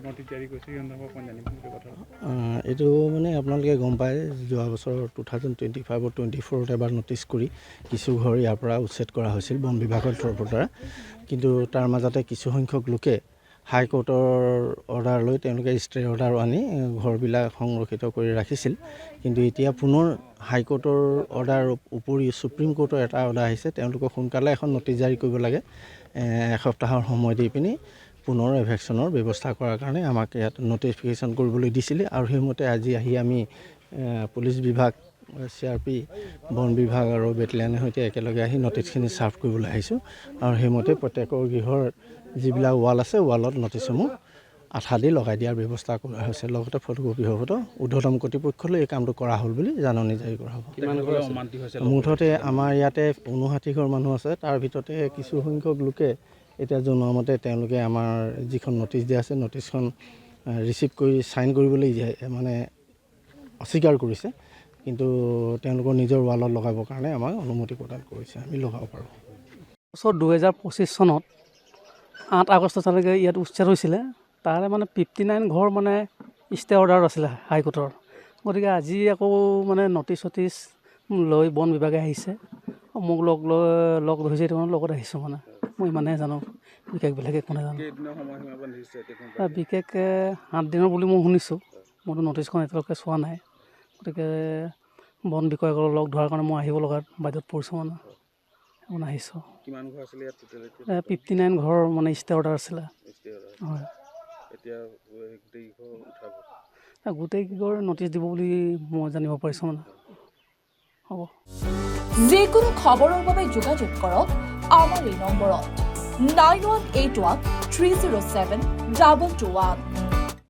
notice জাৰি কৰিছে এই সন্দৰ্ভত অকণ জানিব কথা এইটো মানে আপোনালোকে গম পায় যোৱা বছৰ 2025-24 এবাৰ নটিচ কৰি কিছু ঘৰ ইয়াৰ পৰা উচ্ছেদ কৰা হৈছিল বন বিভাগৰ তৰফৰ দ্বাৰা কিন্তু তাৰ মাজতে কিছু সংখ্যক লোকে হাইকোৰ্টৰ অৰ্ডাৰ লৈ তেওঁলোকে ষ্টে অৰ্ডাৰ আনি ঘৰবিলাক সংৰক্ষিত কৰি ৰাখিছিল কিন্তু এতিয়া পুনৰ হাইকোৰ্টৰ অৰ্ডাৰ উপৰিও সুপ্ৰিম কোৰ্টৰ এটা অৰ্ডাৰ আহিছে তেওঁলোকক সোনকালে এখন নটিচ জাৰি কৰিব লাগে এসপ্তাহৰ সময় দি পিনি পুনৰ এভেকশ্যনৰ ব্যৱস্থা কৰাৰ কাৰণে আমাক ইয়াত নটিফিকেশ্যন কৰিবলৈ দিছিলে আৰু সেইমতে আজি আহি আমি পুলিচ বিভাগ CRP বন বিভাগ আৰু বেটেলিয়ানৰ সৈতে একেলগে আহি নটিচখিনি ছাৰ্ভ কৰিবলৈ আহিছোঁ আৰু সেইমতে প্ৰত্যেকৰ গৃহৰ যিবিলাক ৱাল আছে ৱালত নটিচসমূহ আঠা দি লগাই দিয়াৰ ব্যৱস্থা কৰা হৈছে লগতে ফটোকপি হ'বতো ঊৰ্ধ্বতম কৰ্তৃপক্ষলৈ এই কামটো কৰা হ'ল বুলি জাননী জাৰি কৰা হ'ব মুঠতে আমাৰ ইয়াতে 59 ঘৰ মানুহ আছে তাৰ ভিতৰতে কিছু সংখ্যক লোকে এতিয়া জনোৱা মতে তেওঁলোকে আমাৰ যিখন নটিচ দিয়া আছে নটিচখন ৰিচিভ কৰি সাইন কৰিবলৈ মানে অস্বীকাৰ কৰিছে কিন্তু তেওঁলোকৰ নিজৰ ৱালত লগাবৰ কাৰণে আমাক অনুমতি প্ৰদান কৰিছে আমি লগাব পাৰোঁ বছৰ 2025 চনত 8 আগষ্ট তালৈকে ইয়াত উচ্ছেদ হৈছিলে তাৰে মানে 59 ঘৰ মানে ষ্টে অৰ্ডাৰ আছিলে হাইকোৰ্টৰ গতিকে আজি আকৌ মানে নটিচ লৈ বন বিভাগে আহিছে মোক লগ ধৰিছে তেওঁৰ লগত আহিছোঁ মানে মই ইমানেই জানো বিশেষ বেলেগ একো নাজানো বিশেষ 7 দিনৰ বুলি মই শুনিছোঁ মইতো নটিচখন এতিয়ালৈকে চোৱা নাই গতিকে বন বিষয়াসকলক লগ ধৰাৰ কাৰণে মই আহিব লগাত বাধ্যত পৰিছোঁ মানে আহিছোঁ 59 ঘৰ মানে ষ্টে অৰ্ডাৰ আছিলে হয় গোটেই ঘৰ নটিচ দিব বুলি মই জানিব পাৰিছোঁ মানে হ'ব যিকোনো খবৰৰ বাবে যোগাযোগ কৰক আমাৰ এই নম্বৰত 9181 307 221